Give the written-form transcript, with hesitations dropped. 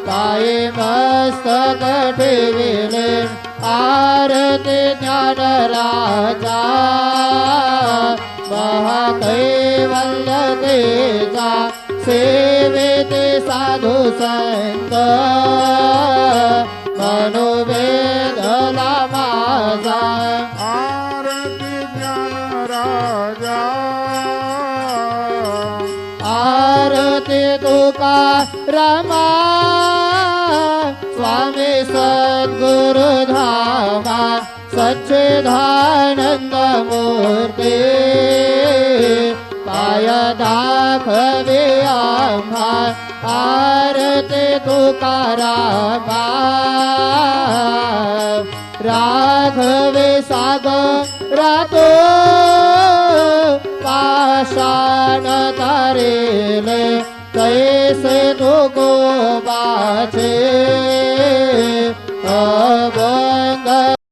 पायी मस्तक ठेविले आरती ज्ञान राजा महाकैवल्यतेचा सेवेते साधू संत मनोवेदला माझा आरती ज्ञान राजा आरती तुकारामा स्वामी सद्गुरु धामा सच्चिदानंद मूर्ती पाय दाखवे आम्हा आरती तुकारामा राघवे सागरातो पाषाण तारेले कैसे तो गोबाचे